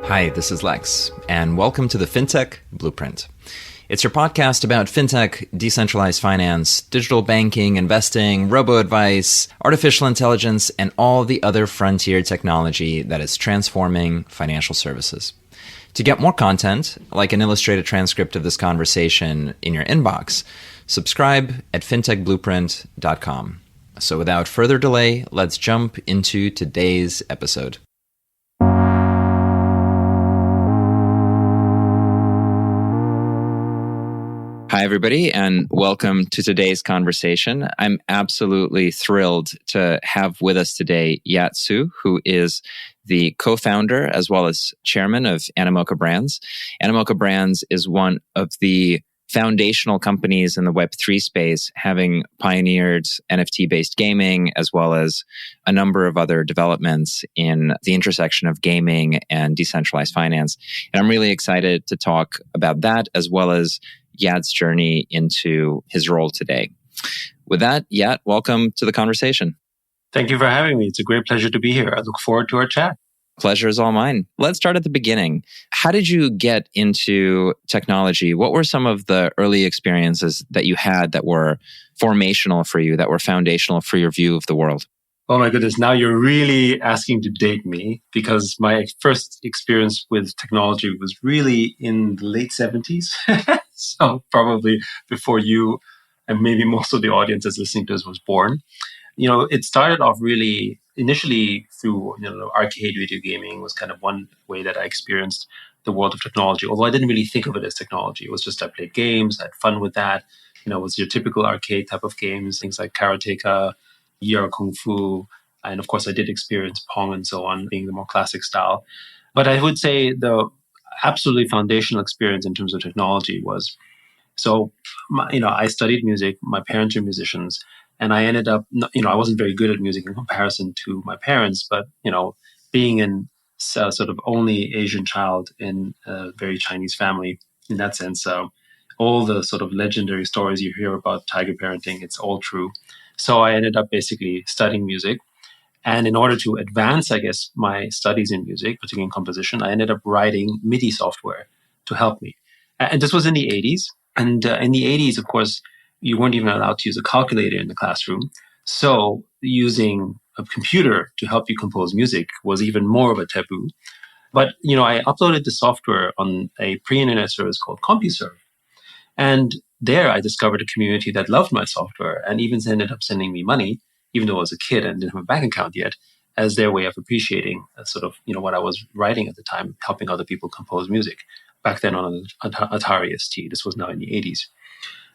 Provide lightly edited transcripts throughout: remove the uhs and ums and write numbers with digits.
Hi, this is Lex, and welcome to the FinTech Blueprint. It's your podcast about fintech, decentralized finance, digital banking, investing, robo-advice, artificial intelligence, and all the other frontier technology that is transforming financial services. To get more content, like an illustrated transcript of this conversation in your inbox, subscribe at fintechblueprint.com. So without further delay, let's jump into today's episode. Hi, everybody, and welcome to today's conversation. I'm absolutely thrilled to have with us today Yat Siu, who is the co-founder as well as chairman of Animoca Brands. Animoca Brands is one of the foundational companies in the Web3 space, having pioneered NFT-based gaming as well as a number of other developments in the intersection of gaming and decentralized finance. And I'm really excited to talk about that as well as Yat's journey into his role today. With that, Yat, welcome to the conversation. Thank you for having me. It's a great pleasure to be here. I look forward to our chat. Pleasure is all mine. Let's start at the beginning. How did you get into technology? What were some of the early experiences that you had that were formational for you, that were foundational for your view of the world? Oh my goodness, now you're really asking to date me, because my first experience with technology was really in the late 70s. So probably before you and maybe most of the audience that's listening to us was born. You know, it started off really initially through, arcade video gaming was kind of one way that I experienced the world of technology, although I didn't really think of it as technology. It was just I played games, I had fun with that. It was your typical arcade type of games, things like karateka, Yar Kung Fu, and of course I did experience Pong and so on, being the more classic style. But I would say the absolutely foundational experience in terms of technology was, I studied music, my parents are musicians, and I ended up, I wasn't very good at music in comparison to my parents, but, being in sort of only Asian child in a very Chinese family, in that sense, all the sort of legendary stories you hear about tiger parenting, it's all true. So I ended up basically studying music. And in order to advance, I guess, my studies in music, particularly in composition, I ended up writing MIDI software to help me. And this was in the 80s. And in the 80s, of course, you weren't even allowed to use a calculator in the classroom. So using a computer to help you compose music was even more of a taboo. But, I uploaded the software on a pre-internet service called CompuServe. And there I discovered a community that loved my software and even ended up sending me money, even though I was a kid and didn't have a bank account yet, as their way of appreciating sort of, what I was writing at the time, helping other people compose music. Back then on an Atari ST. This was now in the 80s.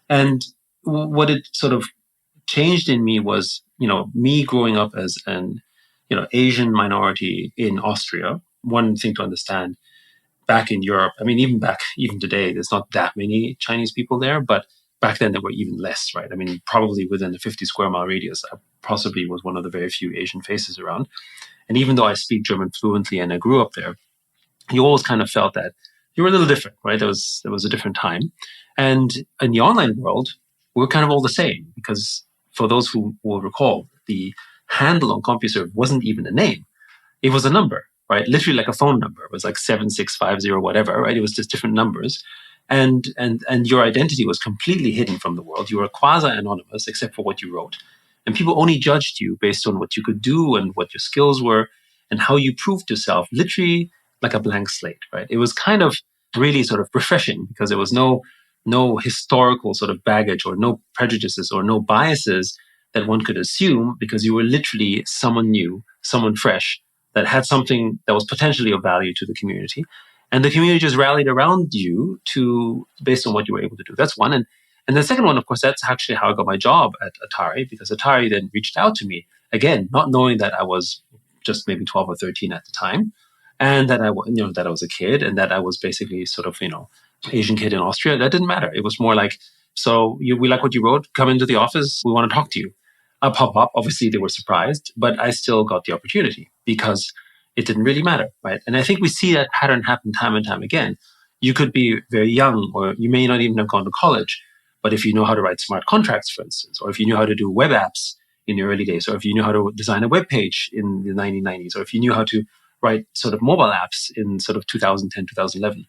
And what it sort of changed in me was, me growing up as an, Asian minority in Austria. One thing to understand, back in Europe, I mean, even today, there's not that many Chinese people there, but back then there were even less, right? I mean, probably within the 50 square mile radius, I possibly was one of the very few Asian faces around. And even though I speak German fluently and I grew up there, you always kind of felt that you were a little different, right? There was a different time. And in the online world, we're kind of all the same, because for those who will recall, the handle on CompuServe wasn't even a name. It was a number, right? Literally like a phone number. It was like 7650 whatever, right? It was just different numbers. And your identity was completely hidden from the world. You were quasi-anonymous except for what you wrote. And people only judged you based on what you could do and what your skills were and how you proved yourself, literally like a blank slate, right? It was kind of really sort of refreshing, because there was no historical sort of baggage or no prejudices or no biases that one could assume, because you were literally someone new, someone fresh, that had something that was potentially of value to the community. And the community just rallied around you based on what you were able to do. That's one. And the second one, of course, that's actually how I got my job at Atari, because Atari then reached out to me, again, not knowing that I was just maybe 12 or 13 at the time, and that I was a kid, and that I was basically sort of, Asian kid in Austria. That didn't matter. It was more like, we like what you wrote, come into the office, we want to talk to you. I'll pop up. Obviously, they were surprised, but I still got the opportunity because it didn't really matter, right? And I think we see that pattern happen time and time again. You could be very young, or you may not even have gone to college, but if you know how to write smart contracts, for instance, or if you knew how to do web apps in the early days, or if you knew how to design a web page in the 1990s, or if you knew how to write sort of mobile apps in sort of 2010, 2011,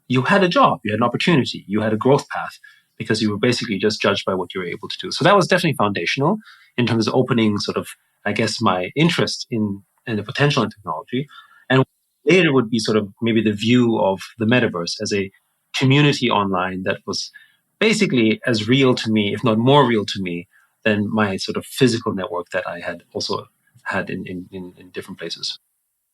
you had a job, you had an opportunity, you had a growth path because you were basically just judged by what you were able to do. So that was definitely foundational in terms of opening sort of, I guess, my interest in the potential in technology. And later would be sort of maybe the view of the metaverse as a community online that was basically as real to me, if not more real to me, than my sort of physical network that I had also had in different places.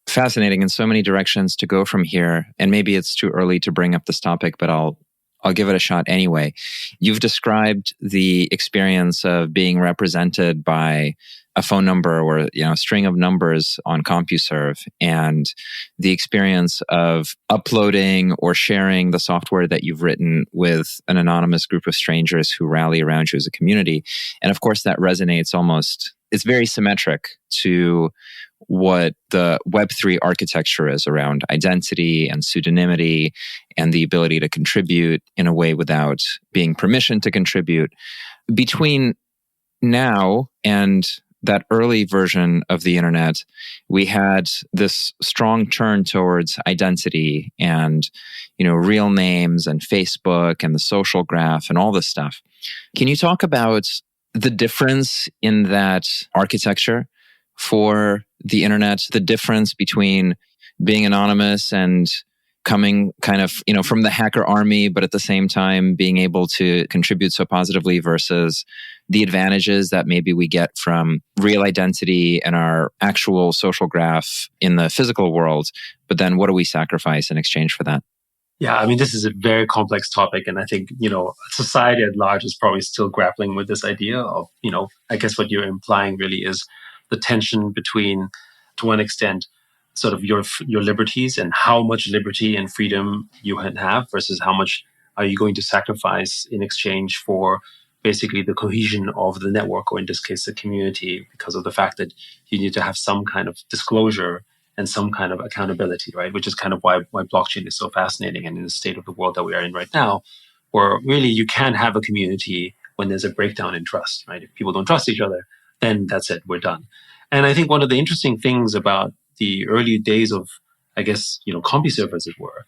Fascinating, in so many directions to go from here. And maybe it's too early to bring up this topic, but I'll give it a shot anyway. You've described the experience of being represented by a phone number or a string of numbers on CompuServe, and the experience of uploading or sharing the software that you've written with an anonymous group of strangers who rally around you as a community. And of course, that resonates it's very symmetric to what the Web3 architecture is around identity and pseudonymity and the ability to contribute in a way without being permissioned to contribute. Between now and that early version of the internet, we had this strong turn towards identity and, real names and Facebook and the social graph and all this stuff. Can you talk about the difference in that architecture for the internet, the difference between being anonymous and coming kind of, from the hacker army, but at the same time being able to contribute so positively versus the advantages that maybe we get from real identity and our actual social graph in the physical world. But then what do we sacrifice in exchange for that? Yeah, I mean, this is a very complex topic. And I think, society at large is probably still grappling with this idea of, I guess what you're implying really is the tension between, to one extent, sort of your liberties and how much liberty and freedom you have versus how much are you going to sacrifice in exchange for basically the cohesion of the network, or in this case, the community, because of the fact that you need to have some kind of disclosure and some kind of accountability, right? Which is kind of why blockchain is so fascinating, and in the state of the world that we are in right now, where really you can't have a community when there's a breakdown in trust, right? If people don't trust each other, then that's it, we're done. And I think one of the interesting things about the early days of, I guess, CompuServe, as it were,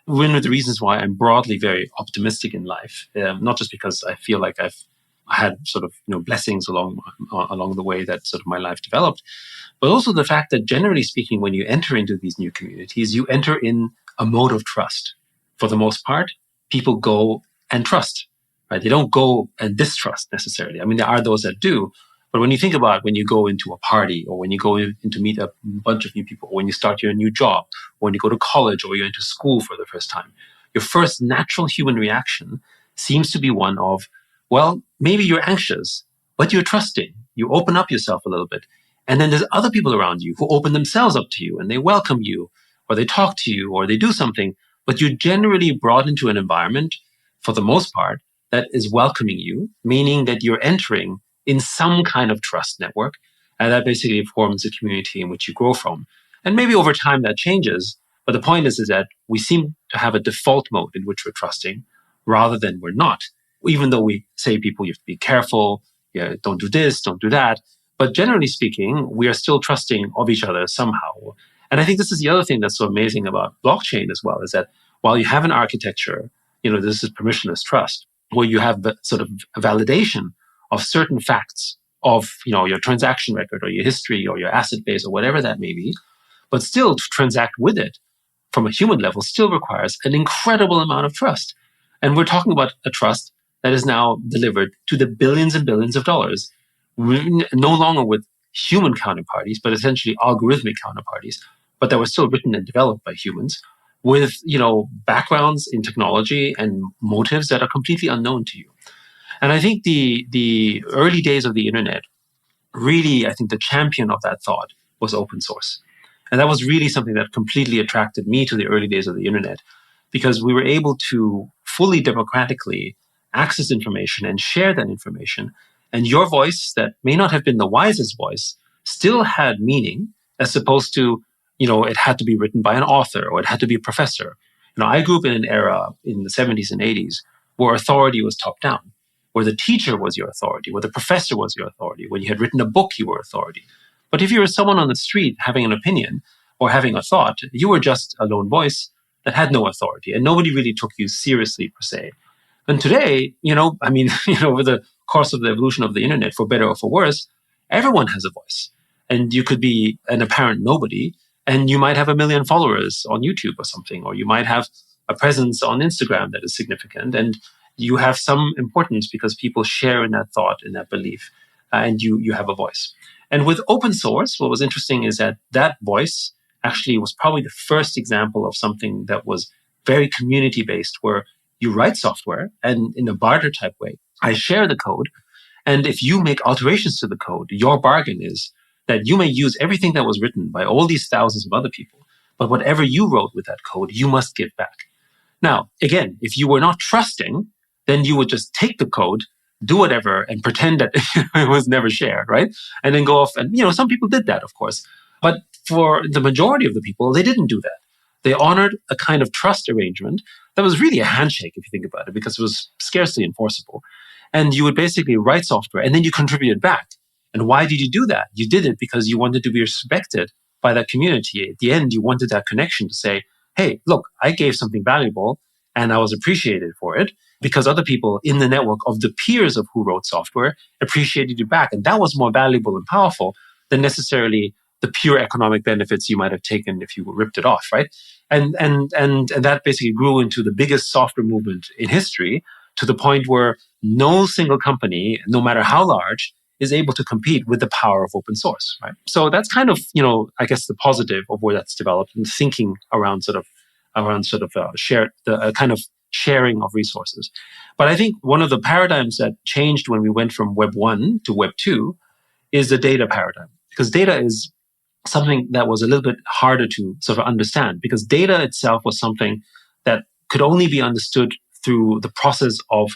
one of the reasons why I'm broadly very optimistic in life, not just because I feel like I've had sort of blessings along the way that sort of my life developed, but also the fact that generally speaking, when you enter into these new communities, you enter in a mode of trust. For the most part, people go and trust, right? They don't go and distrust necessarily. I mean, there are those that do, but when you think about when you go into a party, or when you go in to meet a bunch of new people, or when you start your new job, or when you go to college, or you're into school for the first time, your first natural human reaction seems to be one of, well, maybe you're anxious, but you're trusting. You open up yourself a little bit. And then there's other people around you who open themselves up to you, and they welcome you, or they talk to you, or they do something, but you're generally brought into an environment, for the most part, that is welcoming you, meaning that you're entering in some kind of trust network, and that basically forms a community in which you grow from. And maybe over time that changes, but the point is that we seem to have a default mode in which we're trusting rather than we're not. Even though we say people, you have to be careful, don't do this, don't do that. But generally speaking, we are still trusting of each other somehow. And I think this is the other thing that's so amazing about blockchain as well, is that while you have an architecture, this is permissionless trust, where you have sort of a validation of certain facts of, your transaction record or your history or your asset base or whatever that may be, but still to transact with it from a human level still requires an incredible amount of trust. And we're talking about a trust that is now delivered to the billions and billions of dollars, no longer with human counterparties, but essentially algorithmic counterparties, but that were still written and developed by humans with, backgrounds in technology and motives that are completely unknown to you. And I think the early days of the internet, really, I think the champion of that thought was open source. And that was really something that completely attracted me to the early days of the internet, because we were able to fully democratically access information and share that information. And your voice, that may not have been the wisest voice, still had meaning, as opposed to, it had to be written by an author or it had to be a professor. I grew up in an era in the 70s and 80s where authority was top down, where the teacher was your authority, where the professor was your authority. When you had written a book, you were authority. But if you were someone on the street having an opinion, or having a thought, you were just a lone voice that had no authority, and nobody really took you seriously per se. And today, over the course of the evolution of the internet, for better or for worse, everyone has a voice. And you could be an apparent nobody, and you might have 1 million followers on YouTube or something, or you might have a presence on Instagram that is significant, and you have some importance because people share in that thought, in that belief, and you have a voice. And with open source, what was interesting is that voice actually was probably the first example of something that was very community-based, where you write software, and in a barter type way, I share the code. And if you make alterations to the code, your bargain is that you may use everything that was written by all these thousands of other people, but whatever you wrote with that code, you must give back. Now, again, if you were not trusting, then you would just take the code, do whatever, and pretend that it was never shared, right? And then go off. And, some people did that, of course. But for the majority of the people, they didn't do that. They honored a kind of trust arrangement that was really a handshake, if you think about it, because it was scarcely enforceable. And you would basically write software, and then you contributed back. And why did you do that? You did it because you wanted to be respected by that community. At the end, you wanted that connection to say, hey, look, I gave something valuable and I was appreciated for it because other people in the network of the peers of who wrote software appreciated you back. And that was more valuable and powerful than necessarily the pure economic benefits you might have taken if you ripped it off, right? And that basically grew into the biggest software movement in history, to the point where no single company, no matter how large, is able to compete with the power of open source, right? So that's kind of, I guess the positive of where that's developed, and thinking around shared, the kind of sharing of resources. But I think one of the paradigms that changed when we went from Web 1 to Web 2 is the data paradigm, because data is something that was a little bit harder to sort of understand, because data itself was something that could only be understood through the process of,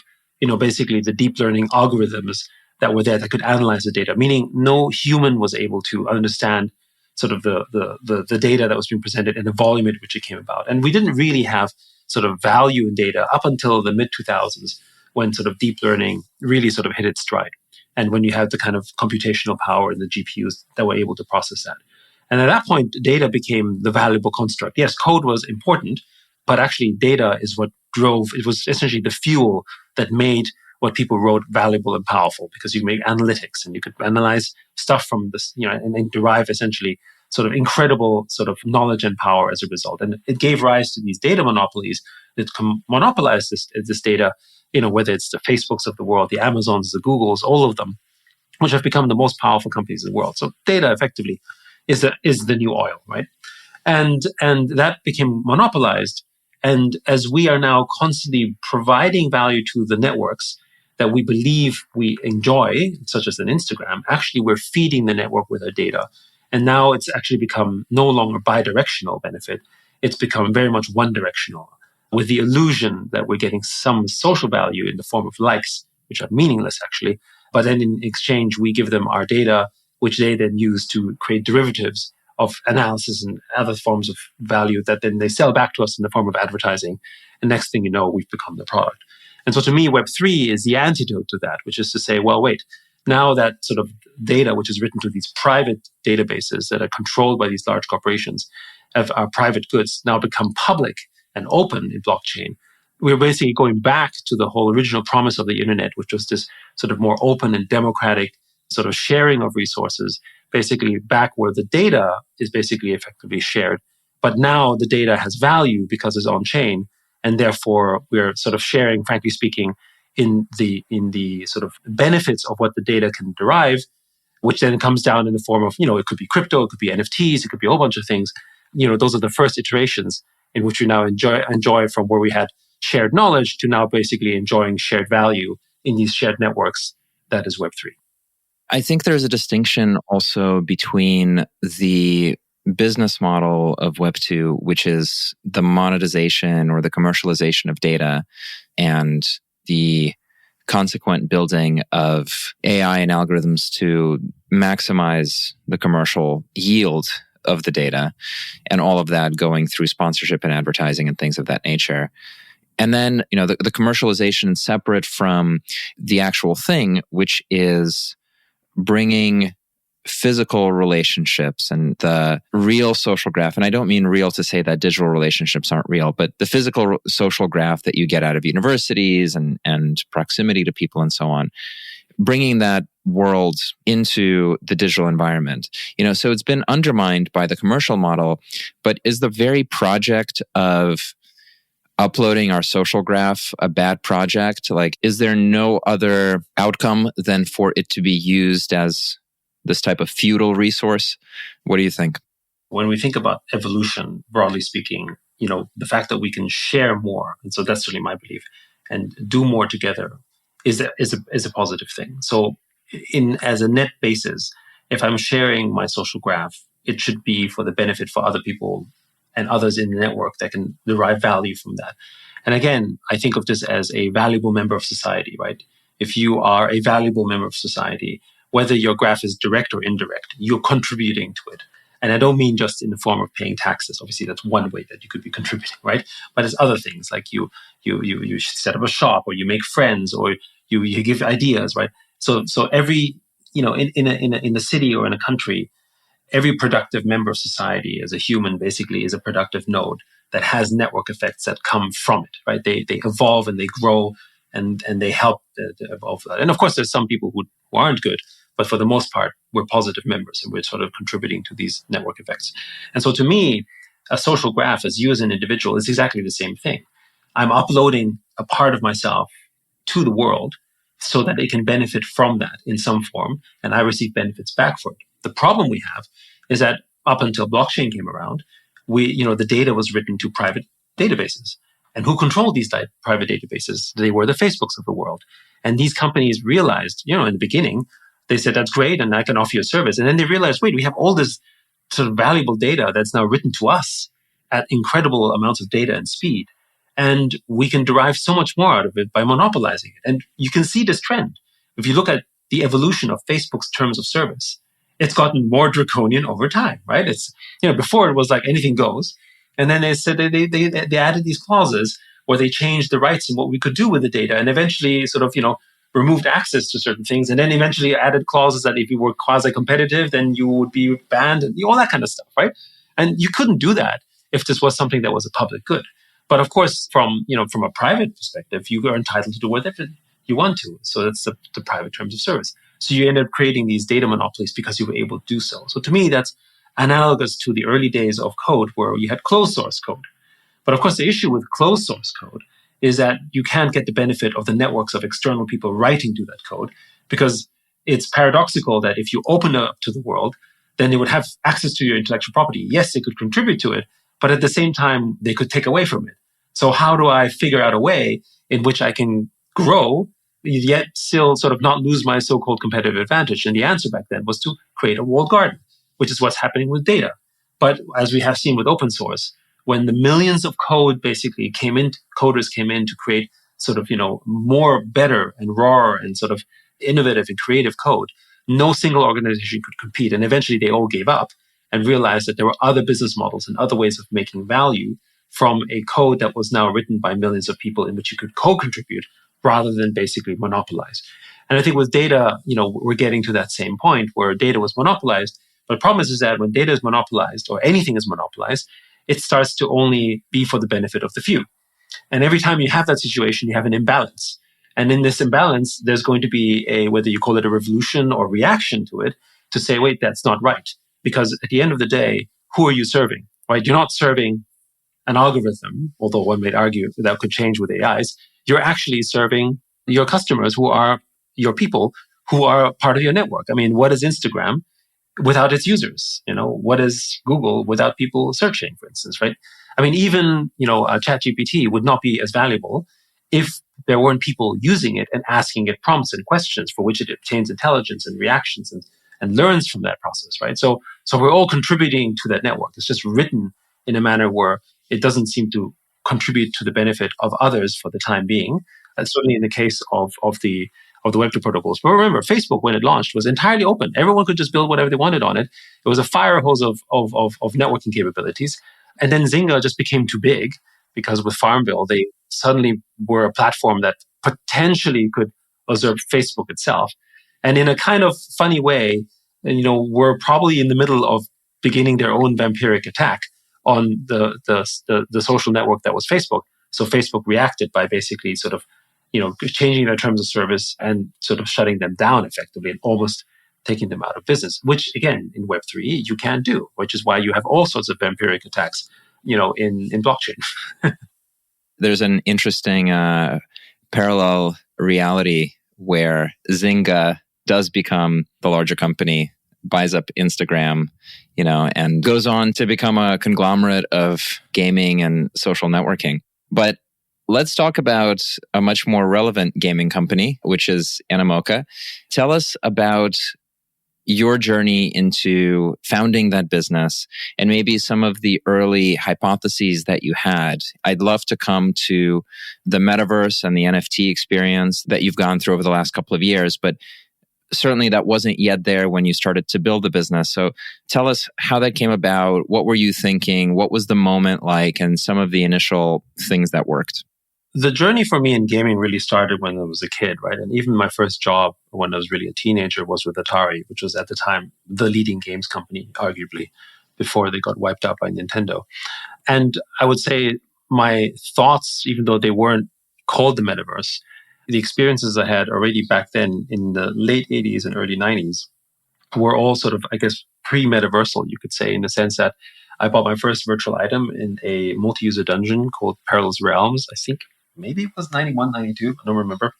basically the deep learning algorithms that were there that could analyze the data, meaning no human was able to understand sort of the data that was being presented and the volume at which it came about. And we didn't really have sort of value in data up until the mid-2000s, when sort of deep learning really sort of hit its stride. And when you had the kind of computational power in the GPUs that were able to process that. And at that point, data became the valuable construct. Yes, code was important, but actually data is what drove, it was essentially the fuel that made what people wrote valuable and powerful, because you make analytics and you could analyze stuff from this, and then derive essentially sort of incredible sort of knowledge and power as a result. And it gave rise to these data monopolies that monopolize this data, whether it's the Facebooks of the world, the Amazons, the Googles, all of them, which have become the most powerful companies in the world. So data effectively is the new oil, right? And that became monopolized. And as we are now constantly providing value to the networks that we believe we enjoy, such as an Instagram, actually we're feeding the network with our data. And now it's actually become no longer bi-directional benefit. It's become very much one-directional, with the illusion that we're getting some social value in the form of likes, which are meaningless actually. But then in exchange, we give them our data, which they then use to create derivatives of analysis and other forms of value that then they sell back to us in the form of advertising. And next thing you know, we've become the product. And so to me, Web3 is the antidote to that, which is to say, well, wait, now that sort of data, which is written to these private databases that are controlled by these large corporations, are private goods, now become public and open in blockchain. We're basically going back to the whole original promise of the internet, which was this sort of more open and democratic sort of sharing of resources, basically back where the data is basically effectively shared. But now the data has value because it's on chain. And therefore, we're sort of sharing, frankly speaking, in the sort of benefits of what the data can derive, which then comes down in the form of, it could be crypto, it could be NFTs, it could be a whole bunch of things. Those are the first iterations in which we now enjoy from where we had shared knowledge to now basically enjoying shared value in these shared networks. That is Web3. I think there's a distinction also between the business model of Web 2, which is the monetization or the commercialization of data, and the consequent building of AI and algorithms to maximize the commercial yield of the data, and all of that going through sponsorship and advertising and things of that nature. And then, the commercialization separate from the actual thing, which is bringing physical relationships and the real social graph. And I don't mean real to say that digital relationships aren't real, but the physical social graph that you get out of universities and proximity to people and so on, bringing that world into the digital environment. So it's been undermined by the commercial model, but is the very project of uploading our social graph a bad project? Like, is there no other outcome than for it to be used as this type of feudal resource? What do you think? When we think about evolution, broadly speaking, the fact that we can share more, and so that's certainly my belief, and do more together is a positive thing. So as a net basis, if I'm sharing my social graph, it should be for the benefit for other people and others in the network that can derive value from that. And again, I think of this as a valuable member of society, right? If you are a valuable member of society, whether your graph is direct or indirect, you're contributing to it. And I don't mean just in the form of paying taxes. Obviously, that's one way that you could be contributing, right? But it's other things like you set up a shop, or you make friends, or you give ideas, right? So every in a city or in a country, every productive member of society as a human basically is a productive node that has network effects that come from it, right? They evolve and they grow and they help to evolve that. And of course, there's some people who aren't good, but for the most part, we're positive members and we're sort of contributing to these network effects. And so to me, a social graph as you as an individual is exactly the same thing. I'm uploading a part of myself to the world so that it can benefit from that in some form, and I receive benefits back for it. The problem we have is that up until blockchain came around, the data was written to private databases. And who controlled these private databases? They were the Facebooks of the world. And these companies realized, in the beginning, they said, that's great, and I can offer you a service. And then they realized, wait, we have all this sort of valuable data that's now written to us at incredible amounts of data and speed. And we can derive so much more out of it by monopolizing it. And you can see this trend. If you look at the evolution of Facebook's terms of service, it's gotten more draconian over time, right? It's, before it was like anything goes. And then they said they added these clauses where they changed the rights and what we could do with the data, and eventually sort of, removed access to certain things, and then eventually added clauses that if you were quasi-competitive, then you would be banned, and all that kind of stuff, right? And you couldn't do that if this was something that was a public good. But of course, from a private perspective, you are entitled to do whatever you want to. So that's the private terms of service. So you end up creating these data monopolies because you were able to do so. So to me, that's analogous to the early days of code where you had closed source code. But of course, the issue with closed source code is that you can't get the benefit of the networks of external people writing to that code, because it's paradoxical that if you open it up to the world, then they would have access to your intellectual property. Yes, they could contribute to it, but at the same time, they could take away from it. So how do I figure out a way in which I can grow, yet still sort of not lose my so-called competitive advantage? And the answer back then was to create a walled garden, which is what's happening with data. But as we have seen with open source, when the millions of coders came in to create sort of, more better and raw and sort of innovative and creative code, no single organization could compete. And eventually they all gave up and realized that there were other business models and other ways of making value from a code that was now written by millions of people in which you could co-contribute rather than basically monopolize. And I think with data, we're getting to that same point where data was monopolized. But the problem is that when data is monopolized or anything is monopolized, it starts to only be for the benefit of the few. And every time you have that situation, you have an imbalance. And in this imbalance, there's going to be whether you call it a revolution or reaction to it, to say, wait, that's not right. Because at the end of the day, who are you serving, right? You're not serving an algorithm, although one might argue that could change with AIs. You're actually serving your customers, who are your people, who are part of your network. I mean, what is Instagram without its users? What is Google without people searching, for instance, right? I mean, even, ChatGPT would not be as valuable if there weren't people using it and asking it prompts and questions for which it obtains intelligence and reactions and learns from that process, right? So we're all contributing to that network. It's just written in a manner where it doesn't seem to contribute to the benefit of others for the time being. And certainly in the case of the Web2 protocols. But remember, Facebook, when it launched, was entirely open. Everyone could just build whatever they wanted on it. It was a fire hose of networking capabilities. And then Zynga just became too big, because with Farmville, they suddenly were a platform that potentially could usurp Facebook itself. And in a kind of funny way, were probably in the middle of beginning their own vampiric attack on the social network that was Facebook. So Facebook reacted by basically sort of, changing their terms of service and sort of shutting them down effectively and almost taking them out of business, which again, in Web3, you can do, which is why you have all sorts of vampiric attacks, in blockchain. There's an interesting parallel reality where Zynga does become the larger company, buys up Instagram, and goes on to become a conglomerate of gaming and social networking. But let's talk about a much more relevant gaming company, which is Animoca. Tell us about your journey into founding that business and maybe some of the early hypotheses that you had. I'd love to come to the metaverse and the NFT experience that you've gone through over the last couple of years, but certainly that wasn't yet there when you started to build the business. So tell us how that came about. What were you thinking? What was the moment like and some of the initial things that worked? The journey for me in gaming really started when I was a kid, right? And even my first job when I was really a teenager was with Atari, which was at the time the leading games company, arguably, before they got wiped out by Nintendo. And I would say my thoughts, even though they weren't called the metaverse, the experiences I had already back then in the late 80s and early 90s were all sort of, I guess, pre-metaversal, you could say, in the sense that I bought my first virtual item in a multi-user dungeon called Perilous Realms, I think. Maybe it was 91, 92. I don't remember.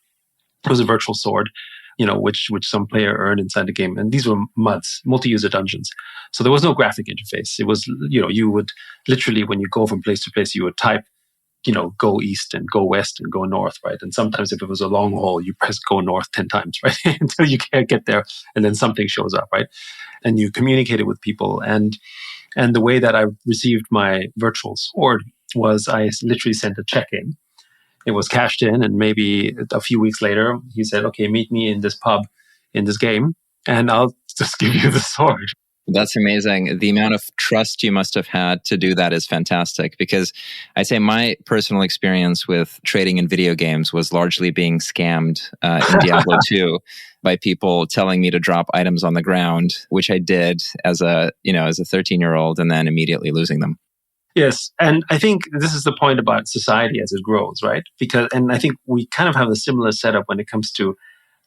It was a virtual sword, which some player earned inside the game. And these were MUDs, multi-user dungeons. So there was no graphic interface. It was, you would literally, when you go from place to place, you would type, go east and go west and go north, right? And sometimes if it was a long haul, you press go north 10 times, right? Until you can't get there. And then something shows up, right? And you communicated with people. And the way that I received my virtual sword was I literally sent a check in. It was cashed in, and maybe a few weeks later, he said, okay, meet me in this pub in this game, and I'll just give you the sword. That's amazing. The amount of trust you must have had to do that is fantastic, because I say my personal experience with trading in video games was largely being scammed in Diablo 2 by people telling me to drop items on the ground, which I did as a 13-year-old and then immediately losing them. Yes. And I think this is the point about society as it grows, right? And I think we kind of have a similar setup when it comes to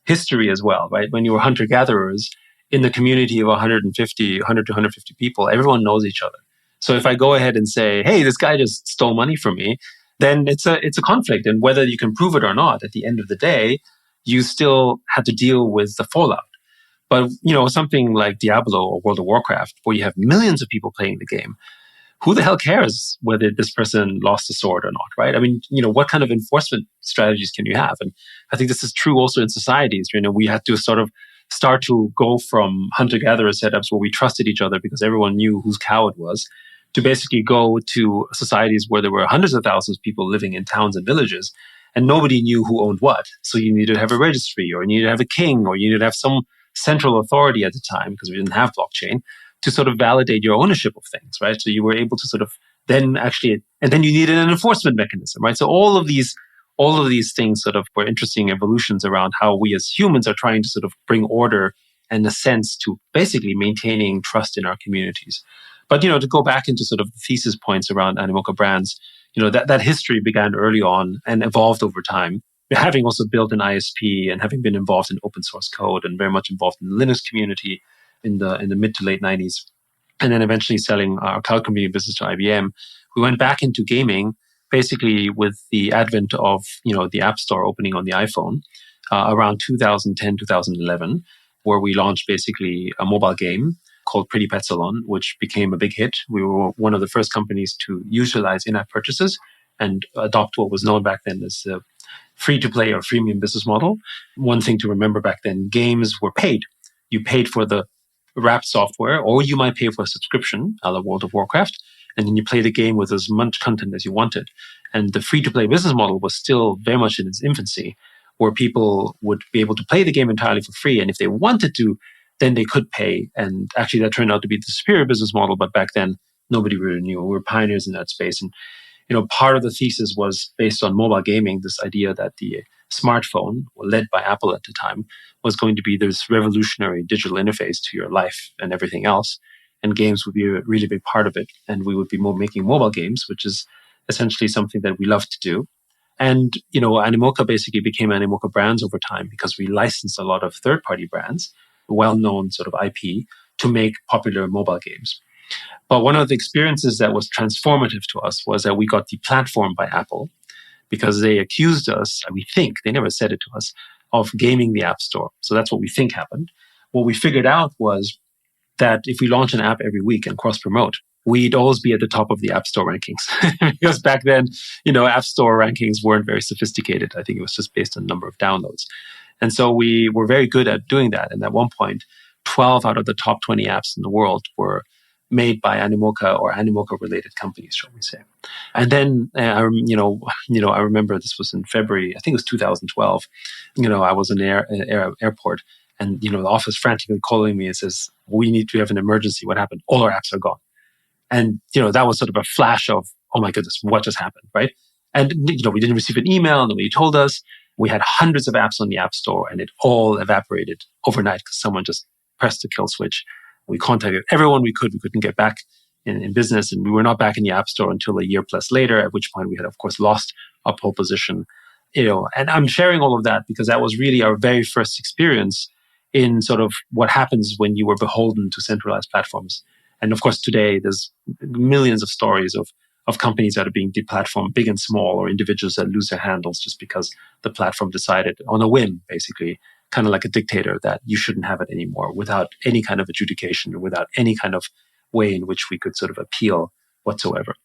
history as well, right? When you were hunter-gatherers in the community of 100 to 150 people, everyone knows each other. So if I go ahead and say, hey, this guy just stole money from me, then it's a conflict. And whether you can prove it or not, at the end of the day, you still have to deal with the fallout. But, something like Diablo or World of Warcraft, where you have millions of people playing the game, who the hell cares whether this person lost a sword or not, right? I mean, what kind of enforcement strategies can you have? And I think this is true also in societies. We had to sort of start to go from hunter-gatherer setups where we trusted each other because everyone knew whose cow it was, to basically go to societies where there were hundreds of thousands of people living in towns and villages, and nobody knew who owned what. So you needed to have a registry, or you needed to have a king, or you needed to have some central authority at the time, because we didn't have blockchain, to sort of validate your ownership of things, right? So you were able to sort of then actually, and then you needed an enforcement mechanism, right? So all of these things sort of were interesting evolutions around how we as humans are trying to sort of bring order and a sense to basically maintaining trust in our communities. But, to go back into sort of the thesis points around Animoca Brands, that history began early on and evolved over time. Having also built an ISP and having been involved in open source code and very much involved in the Linux community in the mid to late 90s, and then eventually selling our cloud computing business to IBM, we went back into gaming basically with the advent of the App Store opening on the iPhone around 2010, 2011, where we launched basically a mobile game called Pretty Pet Salon, which became a big hit. We were one of the first companies to utilize in-app purchases and adopt what was known back then as the free-to-play or freemium business model. One thing to remember back then, games were paid. You paid for the wrapped software, or you might pay for a subscription, a la World of Warcraft, and then you play the game with as much content as you wanted. And the free-to-play business model was still very much in its infancy, where people would be able to play the game entirely for free. And if they wanted to, then they could pay. And actually, that turned out to be the superior business model. But back then, nobody really knew. We were pioneers in that space. And part of the thesis was based on mobile gaming, this idea that the smartphone, led by Apple at the time, was going to be this revolutionary digital interface to your life and everything else. And games would be a really big part of it. And we would be making mobile games, which is essentially something that we love to do. And, Animoca basically became Animoca Brands over time because we licensed a lot of third-party brands, well-known sort of IP, to make popular mobile games. But one of the experiences that was transformative to us was that we got deplatformed by Apple because they accused us, and we think, they never said it to us, of gaming the App Store. So that's what we think happened. What we figured out was that if we launch an app every week and cross-promote, we'd always be at the top of the App Store rankings. Because back then, App Store rankings weren't very sophisticated. I think it was just based on the number of downloads. And so we were very good at doing that. And at one point, 12 out of the top 20 apps in the world were made by Animoca or Animoca-related companies, shall we say. And then, I remember this was in February, I think it was 2012. I was in the airport, and the office frantically calling me and says, "We have an emergency. What happened? All our apps are gone." And that was sort of a flash of, oh my goodness, what just happened, right? And we didn't receive an email, and nobody told us. We had hundreds of apps on the App Store, and it all evaporated overnight because someone just pressed the kill switch. We contacted everyone we could. We couldn't get back in business, and we were not back in the App Store until a year plus later, at which point we had, of course, lost our pole position. And I'm sharing all of that because that was really our very first experience in sort of what happens when you were beholden to centralized platforms. And of course, today there's millions of stories of companies that are being deplatformed, big and small, or individuals that lose their handles just because the platform decided on a whim, basically, kind of like a dictator, that you shouldn't have it anymore without any kind of adjudication or without any kind of way in which we could sort of appeal whatsoever.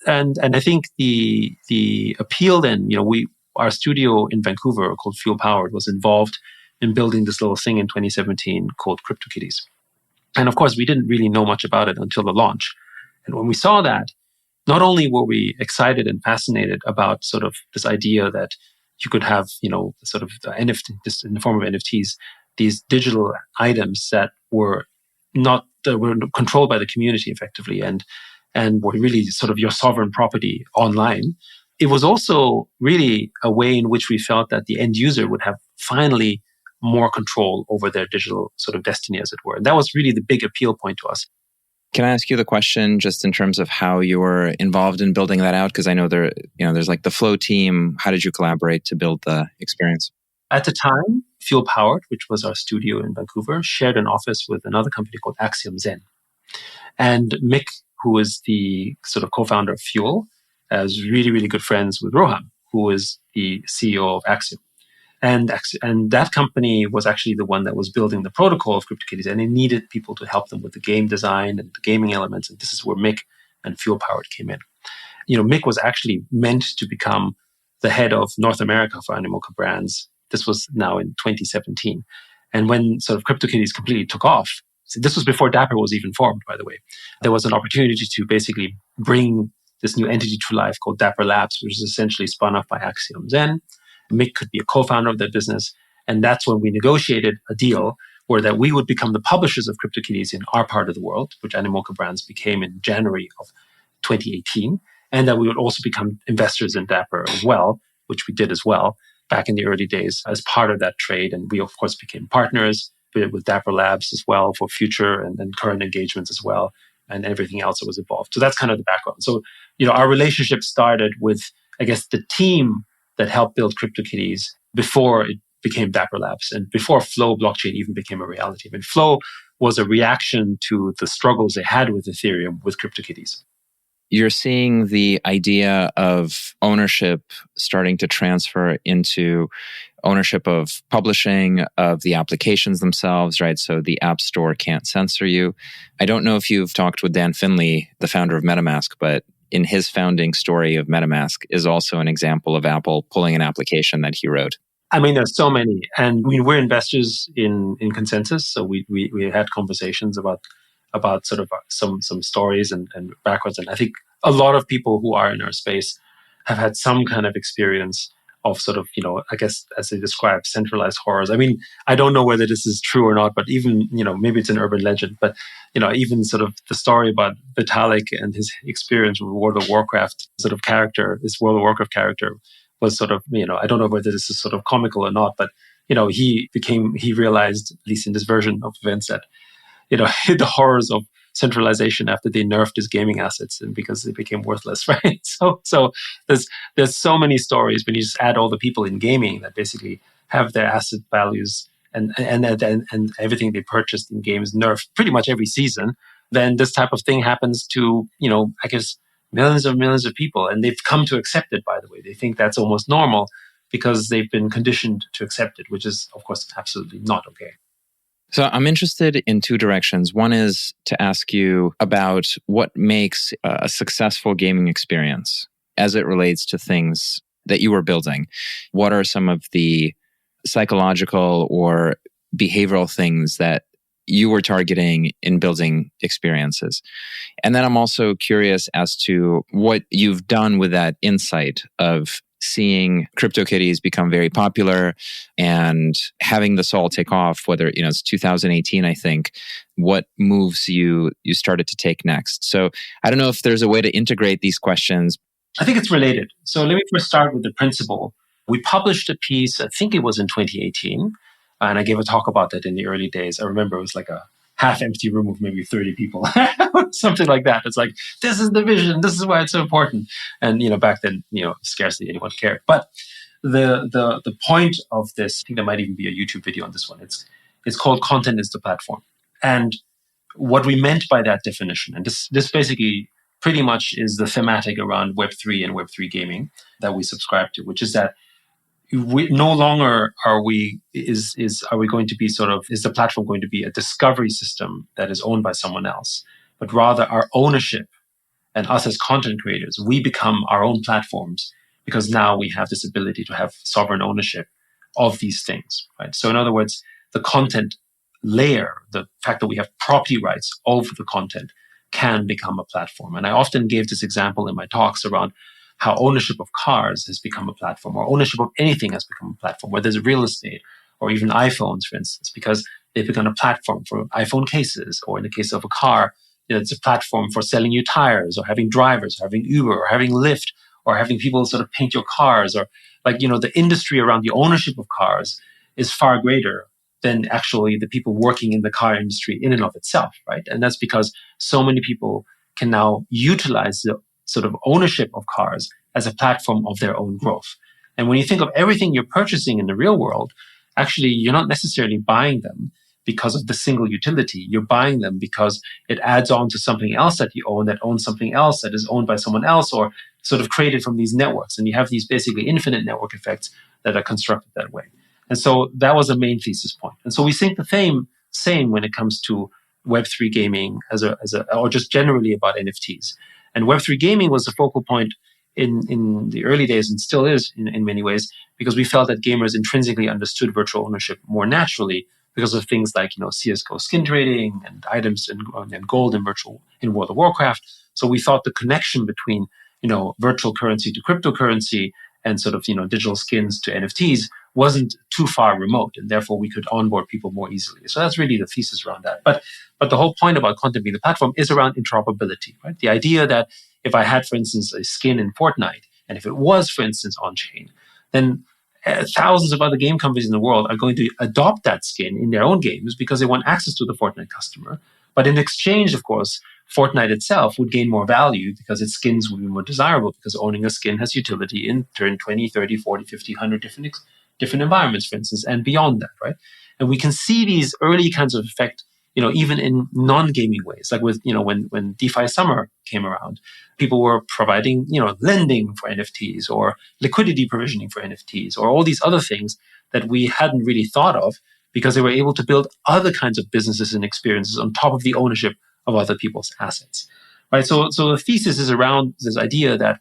And I think the appeal then, our studio in Vancouver called Fuel Powered was involved in building this little thing in 2017 called CryptoKitties. And of course, we didn't really know much about it until the launch. And when we saw that, not only were we excited and fascinated about sort of this idea that you could have, sort of the NFT, just in the form of NFTs, these digital items that were controlled by the community effectively and were really sort of your sovereign property online. It was also really a way in which we felt that the end user would have finally more control over their digital sort of destiny, as it were. And that was really the big appeal point to us. Can I ask you the question just in terms of how you were involved in building that out? Because I know there's like the Flow team. How did you collaborate to build the experience? At the time, Fuel Powered, which was our studio in Vancouver, shared an office with another company called Axiom Zen. And Mick, who is the sort of co-founder of Fuel, is really, really good friends with Roham, who is the CEO of Axiom. And that company was actually the one that was building the protocol of CryptoKitties, and it needed people to help them with the game design and the gaming elements. And this is where Mick and Fuel Powered came in. Mick was actually meant to become the head of North America for Animoca Brands. This was now in 2017. And when sort of CryptoKitties completely took off, so this was before Dapper was even formed, by the way, there was an opportunity to basically bring this new entity to life called Dapper Labs, which is essentially spun off by Axiom Zen. Mick could be a co-founder of that business. And that's when we negotiated a deal where that we would become the publishers of CryptoKitties in our part of the world, which Animoca Brands became in January of 2018. And that we would also become investors in Dapper as well, which we did as well back in the early days as part of that trade. And we, of course, became partners with Dapper Labs as well for future and current engagements as well, and everything else that was involved. So that's kind of the background. So, our relationship started with, I guess, the team that helped build CryptoKitties before it became Dapper Labs and before Flow blockchain even became a reality. I mean, Flow was a reaction to the struggles they had with Ethereum with CryptoKitties. You're seeing the idea of ownership starting to transfer into ownership of publishing, of the applications themselves, right? So the App Store can't censor you. I don't know if you've talked with Dan Finley, the founder of MetaMask, but in his founding story of MetaMask is also an example of Apple pulling an application that he wrote. I mean, there's so many. And we're investors in Consensus. So we had conversations about sort of some stories and backwards. And I think a lot of people who are in our space have had some kind of experience of sort of, I guess, as they describe, centralized horrors. I mean, I don't know whether this is true or not, but even, maybe it's an urban legend, but, even sort of the story about Vitalik and his experience with World of Warcraft sort of character, this World of Warcraft character, was sort of, I don't know whether this is sort of comical or not, but, he realized, at least in this version of events, that, the horrors of centralization after they nerfed his gaming assets and because they became worthless, right? So there's so many stories when you just add all the people in gaming that basically have their asset values and everything they purchased in games nerfed pretty much every season. Then this type of thing happens to, I guess, millions of people. And they've come to accept it, by the way. They think that's almost normal because they've been conditioned to accept it, which is, of course, absolutely not okay. So I'm interested in two directions. One is to ask you about what makes a successful gaming experience as it relates to things that you were building. What are some of the psychological or behavioral things that you were targeting in building experiences? And then I'm also curious as to what you've done with that insight of seeing CryptoKitties become very popular and having this all take off, whether it's 2018, I think, what moves you started to take next. So I don't know if there's a way to integrate these questions. I think it's related. So let me first start with the principle. We published a piece, I think it was in 2018, and I gave a talk about that in the early days. I remember it was like a half-empty room of maybe 30 people, something like that. It's like, this is the vision, this is why it's so important. And back then, scarcely anyone cared. But the point of this, I think there might even be a YouTube video on this one. It's called Content is the Platform. And what we meant by that definition, and this basically pretty much is the thematic around Web3 and Web3 gaming that we subscribe to, which is that we no longer are we going to be is the platform going to be a discovery system that is owned by someone else, but rather our ownership and us as content creators, we become our own platforms because now we have this ability to have sovereign ownership of these things, right? So in other words, the content layer, the fact that we have property rights over the content can become a platform. And I often gave this example in my talks around how ownership of cars has become a platform, or ownership of anything has become a platform, whether it's real estate or even iPhones, for instance, because they've become a platform for iPhone cases, or in the case of a car, it's a platform for selling you tires, or having drivers, or having Uber, or having Lyft, or having people sort of paint your cars, or the industry around the ownership of cars is far greater than actually the people working in the car industry in and of itself, right? And that's because so many people can now utilize the sort of ownership of cars as a platform of their own growth. And when you think of everything you're purchasing in the real world, actually, you're not necessarily buying them because of the single utility. You're buying them because it adds on to something else that you own, that owns something else that is owned by someone else, or sort of created from these networks. And you have these basically infinite network effects that are constructed that way. And so that was a main thesis point. And so we think the same when it comes to Web3 gaming or just generally about NFTs. And Web3 gaming was the focal point in the early days, and still is in many ways, because we felt that gamers intrinsically understood virtual ownership more naturally because of things like CSGO skin trading and items and gold in World of Warcraft. So we thought the connection between virtual currency to cryptocurrency and sort of digital skins to NFTs wasn't too far remote, and therefore we could onboard people more easily. So that's really the thesis around that. But the whole point about content being the platform is around interoperability, right? The idea that if I had, for instance, a skin in Fortnite, and if it was, for instance, on-chain, then thousands of other game companies in the world are going to adopt that skin in their own games because they want access to the Fortnite customer. But in exchange, of course, Fortnite itself would gain more value because its skins would be more desirable, because owning a skin has utility in 20, 30, 40, 50, 100 different environments, for instance, and beyond that, right? And we can see these early kinds of effect, even in non-gaming ways, like with, when DeFi Summer came around, people were providing, lending for NFTs or liquidity provisioning for NFTs or all these other things that we hadn't really thought of, because they were able to build other kinds of businesses and experiences on top of the ownership of other people's assets, right? So the thesis is around this idea that,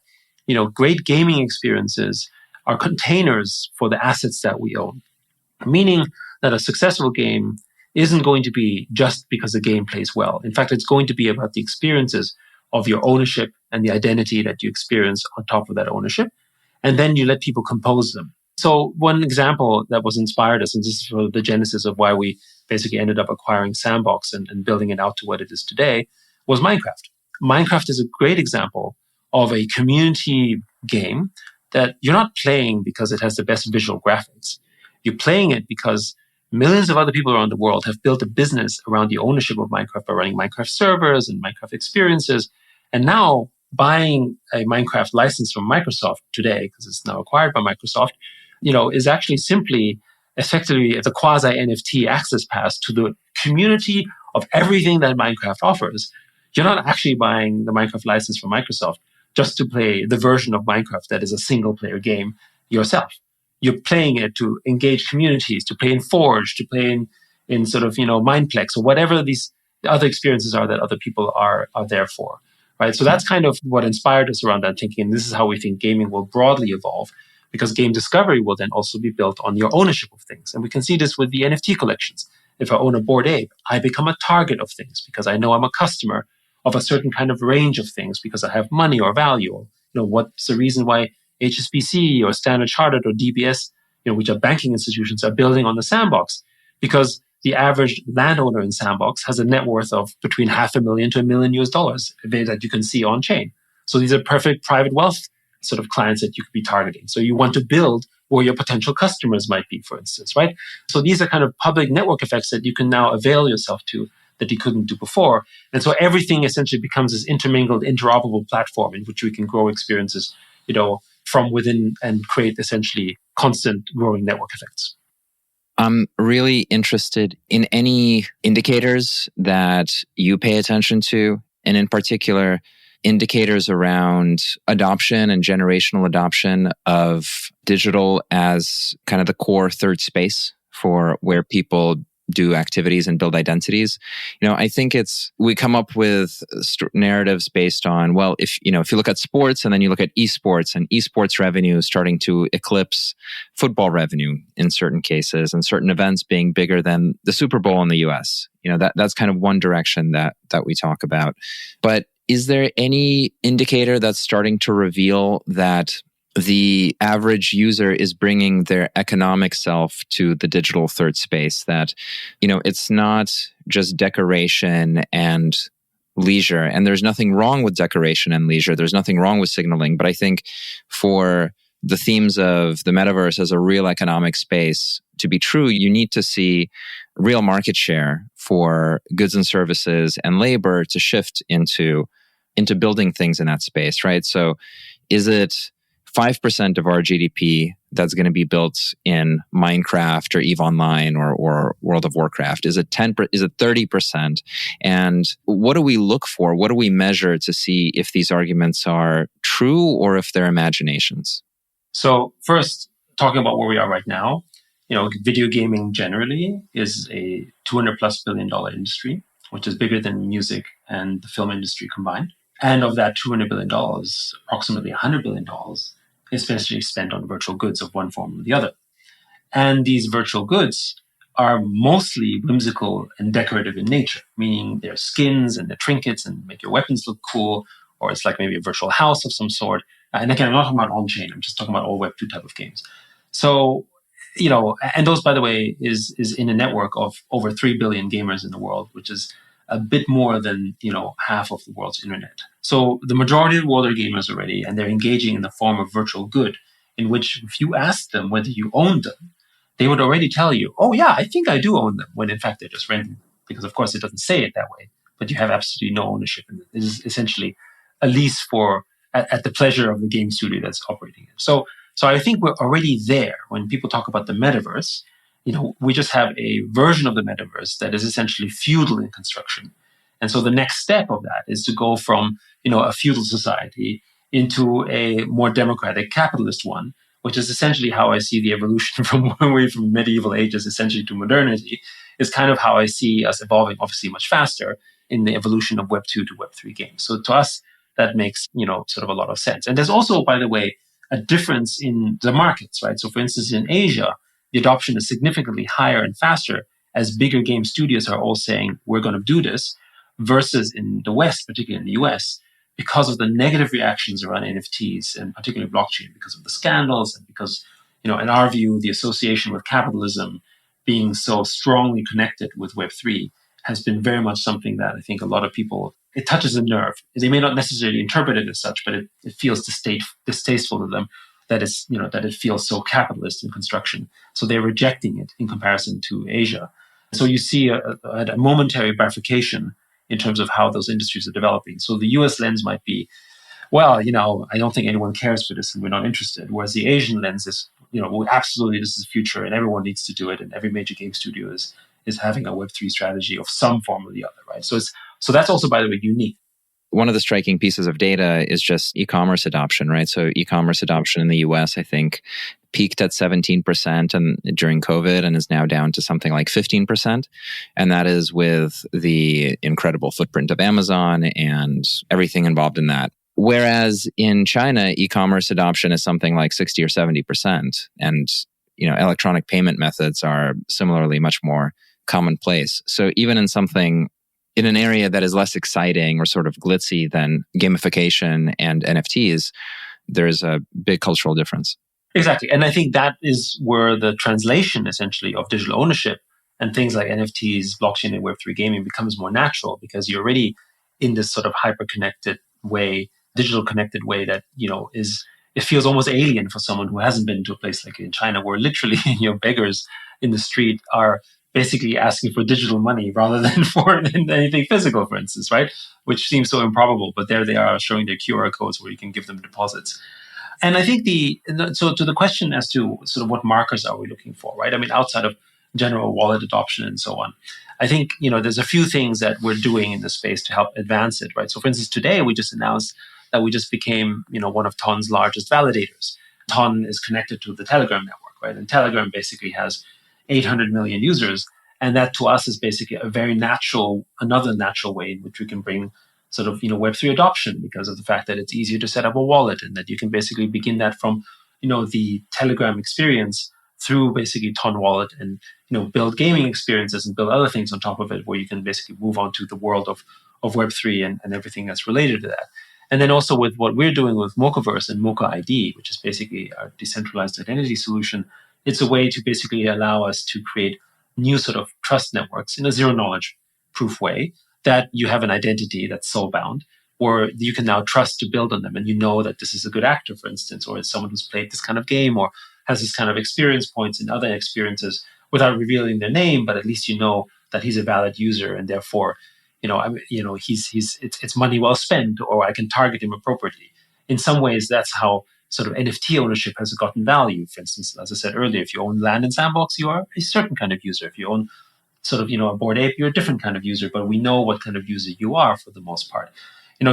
great gaming experiences are containers for the assets that we own, meaning that a successful game isn't going to be just because the game plays well. In fact, it's going to be about the experiences of your ownership and the identity that you experience on top of that ownership. And then you let people compose them. So one example that was inspired us, and this is sort of the genesis of why we basically ended up acquiring Sandbox and building it out to what it is today, was Minecraft. Minecraft is a great example of a community game that you're not playing because it has the best visual graphics. You're playing it because millions of other people around the world have built a business around the ownership of Minecraft by running Minecraft servers and Minecraft experiences. And now buying a Minecraft license from Microsoft today, because it's now acquired by Microsoft, is actually simply effectively the quasi NFT access pass to the community of everything that Minecraft offers. You're not actually buying the Minecraft license from Microsoft just to play the version of Minecraft that is a single player game yourself. You're playing it to engage communities, to play in Forge, to play in sort of, Mineplex or whatever these other experiences are that other people are there for. Right. So that's kind of what inspired us around that thinking. And this is how we think gaming will broadly evolve, because game discovery will then also be built on your ownership of things. And we can see this with the NFT collections. If I own a Bored Ape, I become a target of things because I know I'm a customer of a certain kind of range of things because I have money or value. Or, what's the reason why HSBC or Standard Chartered or DBS, which are banking institutions, are building on the sandbox? Because the average landowner in Sandbox has a net worth of between $500,000 to $1 million that you can see on chain. So these are perfect private wealth sort of clients that you could be targeting. So you want to build where your potential customers might be, for instance, right? So these are kind of public network effects that you can now avail yourself to that you couldn't do before. And so everything essentially becomes this intermingled, interoperable platform in which we can grow experiences, from within and create essentially constant growing network effects. I'm really interested in any indicators that you pay attention to, and in particular, indicators around adoption and generational adoption of digital as kind of the core third space for where people do activities and build identities. I think we come up with narratives based on, well, if you look at sports and then you look at esports, and esports revenue starting to eclipse football revenue in certain cases, and certain events being bigger than the Super Bowl in the US. That's kind of one direction that we talk about. But is there any indicator that's starting to reveal that the average user is bringing their economic self to the digital third space, that, it's not just decoration and leisure. And there's nothing wrong with decoration and leisure. There's nothing wrong with signaling. But I think for the themes of the metaverse as a real economic space to be true, you need to see real market share for goods and services and labor to shift into building things in that space, right? So is it 5% of our GDP that's going to be built in Minecraft or EVE Online or World of Warcraft? Is it 10%? Is it 30%? And what do we look for? What do we measure to see if these arguments are true or if they're imaginations? So first, talking about where we are right now, video gaming generally is a $200+ billion industry, which is bigger than music and the film industry combined. And of that $200 billion, approximately $100 billion is essentially spent on virtual goods of one form or the other. And these virtual goods are mostly whimsical and decorative in nature, meaning they're skins and they're trinkets and make your weapons look cool, or it's like maybe a virtual house of some sort. And again, I'm not talking about on-chain, I'm just talking about all Web2 type of games. So, and those, by the way, is in a network of over 3 billion gamers in the world, which is a bit more than, half of the world's internet. So the majority of the world are gamers already, and they're engaging in the form of virtual good, in which if you ask them whether you own them, they would already tell you, oh yeah, I think I do own them, when in fact they're just renting them. Because of course it doesn't say it that way, but you have absolutely no ownership in it. It is essentially a lease at the pleasure of the game studio that's operating it. So I think we're already there. When people talk about the metaverse, we just have a version of the metaverse that is essentially feudal in construction. And so the next step of that is to go from, a feudal society into a more democratic capitalist one, which is essentially how I see the evolution from medieval ages essentially to modernity, is kind of how I see us evolving, obviously much faster in the evolution of Web 2 to Web 3 games. So to us, that makes, sort of a lot of sense. And there's also, by the way, a difference in the markets, right? So for instance, in Asia, the adoption is significantly higher and faster as bigger game studios are all saying, we're going to do this, versus in the West, particularly in the US, because of the negative reactions around NFTs and particularly blockchain, because of the scandals and because, in our view, the association with capitalism being so strongly connected with Web3 has been very much something that I think a lot of people, it touches a nerve. They may not necessarily interpret it as such, but it feels distasteful to them. that is, that it feels so capitalist in construction. So they're rejecting it in comparison to Asia. So you see a momentary bifurcation in terms of how those industries are developing. So the US lens might be, well, I don't think anyone cares for this and we're not interested. Whereas the Asian lens is, absolutely this is the future and everyone needs to do it. And every major game studio is having a Web3 strategy of some form or the other, right? So that's also, by the way, unique. One of the striking pieces of data is just e-commerce adoption, right? So e-commerce adoption in the US, I think, peaked at 17% and during COVID and is now down to something like 15%. And that is with the incredible footprint of Amazon and everything involved in that. Whereas in China, e-commerce adoption is something like 60 or 70%. And, electronic payment methods are similarly much more commonplace. So even in an area that is less exciting or sort of glitzy than gamification and NFTs, there's a big cultural difference. Exactly. And I think that is where the translation essentially of digital ownership and things like NFTs, blockchain, and Web3 gaming becomes more natural because you're already in this sort of hyper-connected way, digital connected way that, it feels almost alien for someone who hasn't been to a place like in China where literally, beggars in the street are basically asking for digital money rather than for anything physical, for instance, right? Which seems so improbable, but there they are showing their QR codes where you can give them deposits. And I think so to the question as to sort of what markers are we looking for, right? I mean, outside of general wallet adoption and so on, I think, there's a few things that we're doing in this space to help advance it, right? So for instance, today we just announced that we just became, one of Ton's largest validators. Ton is connected to the Telegram network, right? And Telegram basically has 800 million users. And that to us is basically another natural way in which we can bring sort of, Web3 adoption because of the fact that it's easier to set up a wallet and that you can basically begin that from, the Telegram experience through basically Ton Wallet and, build gaming experiences and build other things on top of it where you can basically move on to the world of Web3 and everything that's related to that. And then also with what we're doing with Mochaverse and Mocha ID, which is basically our decentralized identity solution, it's a way to basically allow us to create new sort of trust networks in a zero knowledge proof way that you have an identity that's soul bound, or you can now trust to build on them. And you know that this is a good actor, for instance, or it's someone who's played this kind of game or has this kind of experience points in other experiences without revealing their name, but at least you know that he's a valid user and therefore, it's money well spent, or I can target him appropriately. In some ways, that's how sort of NFT ownership has gotten value. For instance, as I said earlier, if you own land in Sandbox, you are a certain kind of user. If you own sort of, a Bored Ape, you're a different kind of user, but we know what kind of user you are for the most part.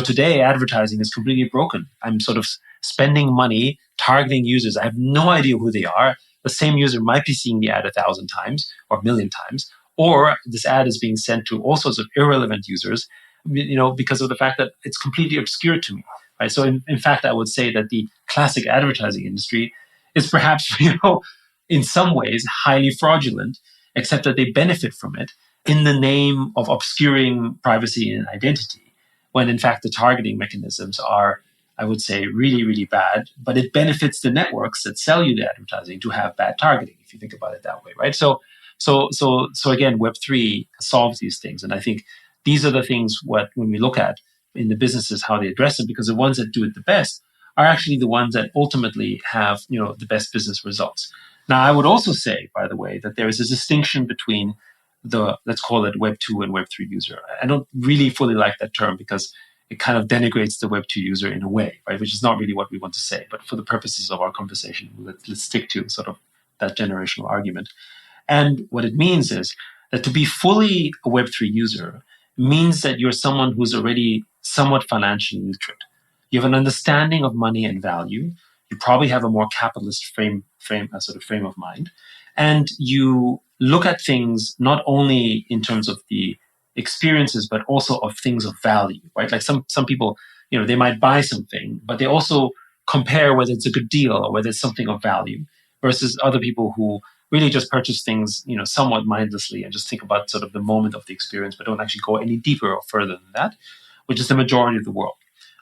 Today advertising is completely broken. I'm sort of spending money targeting users. I have no idea who they are. The same user might be seeing the ad 1,000 times or 1,000,000 times, or this ad is being sent to all sorts of irrelevant users, because of the fact that it's completely obscure to me. Right? So in fact, I would say that the classic advertising industry is perhaps, in some ways highly fraudulent, except that they benefit from it in the name of obscuring privacy and identity, when in fact the targeting mechanisms are, I would say, really, really bad, but it benefits the networks that sell you the advertising to have bad targeting, if you think about it that way, right? So again, Web3 solves these things. And I think these are the things when we look at in the businesses, how they address it, because the ones that do it the best are actually the ones that ultimately have, the best business results. Now, I would also say, by the way, that there is a distinction between let's call it Web 2 and Web 3 user. I don't really fully like that term because it kind of denigrates the Web 2 user in a way, right? Which is not really what we want to say. But for the purposes of our conversation, let's stick to sort of that generational argument. And what it means is that to be fully a Web 3 user means that you're someone who's already somewhat financially literate. You have an understanding of money and value. You probably have a more capitalist frame of mind. And you look at things not only in terms of the experiences, but also of things of value, right? Like some people, they might buy something, but they also compare whether it's a good deal or whether it's something of value versus other people who really just purchase things, somewhat mindlessly and just think about sort of the moment of the experience, but don't actually go any deeper or further than that, which is the majority of the world.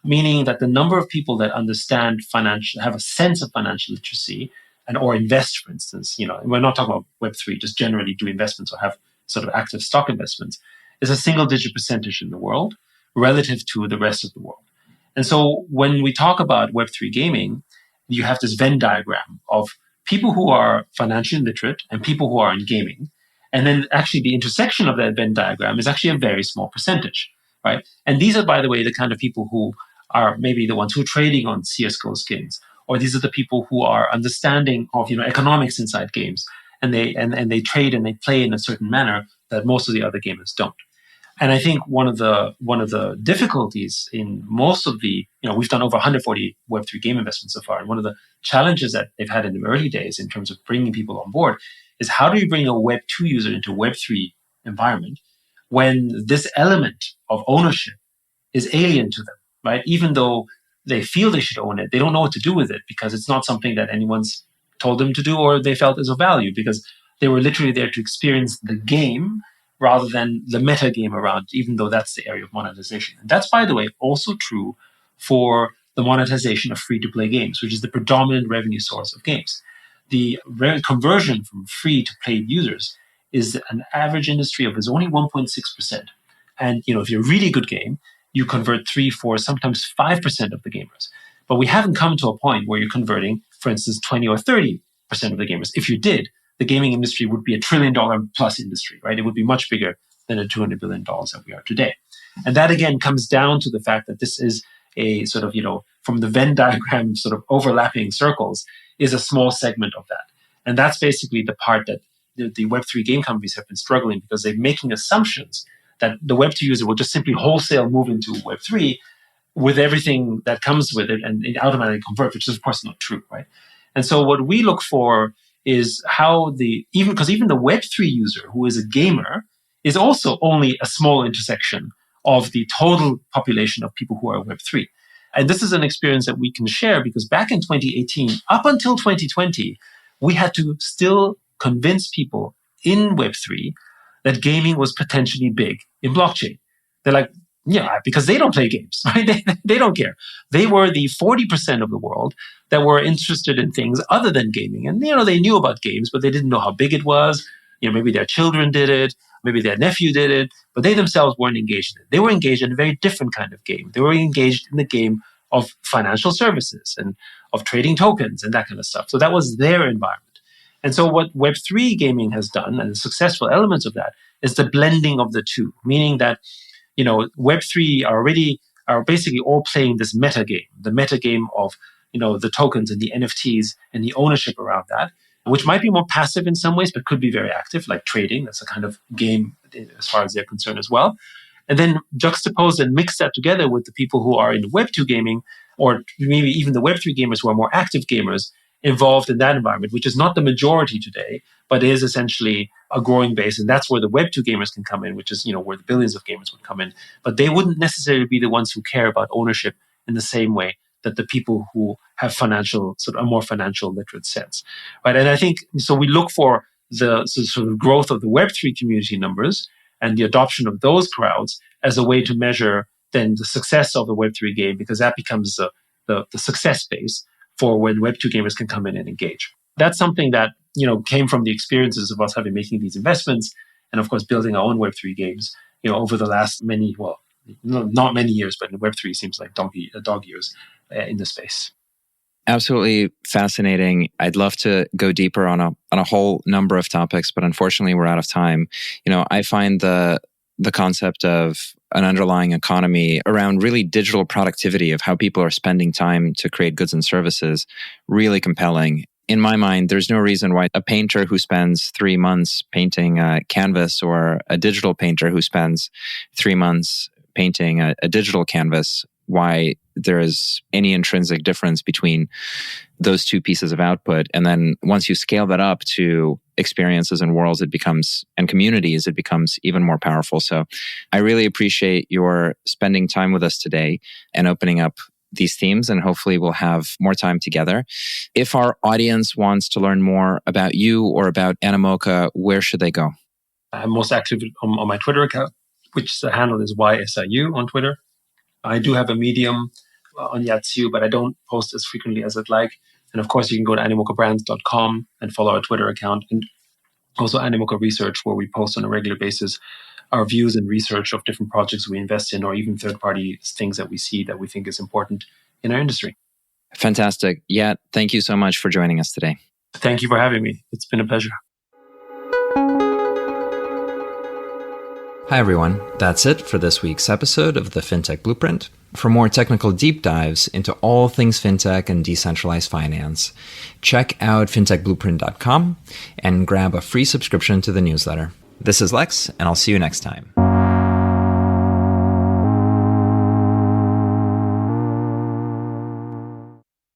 Meaning that the number of people that understand have a sense of financial literacy or invest, for instance, we're not talking about Web3, just generally do investments or have sort of active stock investments, is a single-digit percentage in the world relative to the rest of the world. And so when we talk about Web3 gaming, you have this Venn diagram of people who are financially literate and people who are in gaming. And then actually the intersection of that Venn diagram is actually a very small percentage, right? And these are, by the way, the kind of people who are maybe the ones who are trading on CSGO skins, or these are the people who are understanding of economics inside games, and they trade and they play in a certain manner that most of the other gamers don't. And I think one of the difficulties in most of the, we've done over 140 Web3 game investments so far, and one of the challenges that they've had in the early days in terms of bringing people on board is how do you bring a Web2 user into a Web3 environment when this element of ownership is alien to them, right? Even though they feel they should own it, they don't know what to do with it because it's not something that anyone's told them to do or they felt is of value because they were literally there to experience the game rather than the meta game around, even though that's the area of monetization. And that's, by the way, also true for the monetization of free-to-play games, which is the predominant revenue source of games. The conversion from free to paid users is an average industry of is only 1.6%. And if you're a really good game, you convert 3, 4, sometimes 5% of the gamers. But we haven't come to a point where you're converting, for instance, 20 or 30% of the gamers. If you did, the gaming industry would be $1 trillion plus industry, right? It would be much bigger than the $200 billion that we are today. And that again comes down to the fact that this is a sort of, from the Venn diagram sort of overlapping circles is a small segment of that. And that's basically the part that the Web3 game companies have been struggling because they're making assumptions that the Web2 user will just simply wholesale move into Web3 with everything that comes with it and it automatically convert, which is of course not true, right? And so what we look for is how even the Web3 user who is a gamer is also only a small intersection of the total population of people who are Web3. And this is an experience that we can share because back in 2018, up until 2020, we had to still convince people in Web3 that gaming was potentially big in blockchain. They're like, yeah, because they don't play games, right? They don't care. They were the 40% of the world that were interested in things other than gaming. And, they knew about games, but they didn't know how big it was. Maybe their children did it. Maybe their nephew did it, but they themselves weren't engaged in it. They were engaged in a very different kind of game. They were engaged in the game of financial services and of trading tokens and that kind of stuff. So that was their environment. And so what Web3 gaming has done, and the successful elements of that, is the blending of the two, meaning that Web3 are basically all playing this meta game, the meta game of the tokens and the NFTs and the ownership around that, which might be more passive in some ways, but could be very active, like trading. That's a kind of game as far as they're concerned as well. And then juxtapose and mix that together with the people who are in Web2 gaming, or maybe even the Web3 gamers who are more active gamers involved in that environment, which is not the majority today, but is essentially a growing base. And that's where the Web2 gamers can come in, which is, where the billions of gamers would come in. But they wouldn't necessarily be the ones who care about ownership in the same way that the people who have a more financial literate sense, right? And I think, so we look for the sort of growth of the Web3 community numbers and the adoption of those crowds as a way to measure then the success of the Web3 game, because that becomes the success base for when Web2 gamers can come in and engage. That's something that, came from the experiences of us making these investments and of course building our own Web3 games, over the last not many years, but in Web3 seems like dog years in the space. Absolutely fascinating. I'd love to go deeper on a whole number of topics, but unfortunately we're out of time. I find the concept of an underlying economy around really digital productivity of how people are spending time to create goods and services really compelling. In my mind, there's no reason why a painter who spends 3 months painting a canvas or a digital painter who spends 3 months painting a digital canvas, why there is any intrinsic difference between those two pieces of output. And then once you scale that up to experiences and worlds, and communities, it becomes even more powerful. So I really appreciate your spending time with us today and opening up these themes, and hopefully we'll have more time together. If our audience wants to learn more about you or about Animoca, where should they go? I'm most active on my Twitter account, which the handle is YSIU on Twitter. I do have a Medium on Yat Siu, but I don't post as frequently as I'd like. And of course, you can go to animocabrands.com and follow our Twitter account, and also Animoca Research, where we post on a regular basis our views and research of different projects we invest in, or even third-party things that we see that we think is important in our industry. Fantastic. Yat, thank you so much for joining us today. Thank you for having me. It's been a pleasure. Hi, everyone. That's it for this week's episode of the FinTech Blueprint. For more technical deep dives into all things FinTech and decentralized finance, check out fintechblueprint.com and grab a free subscription to the newsletter. This is Lex, and I'll see you next time.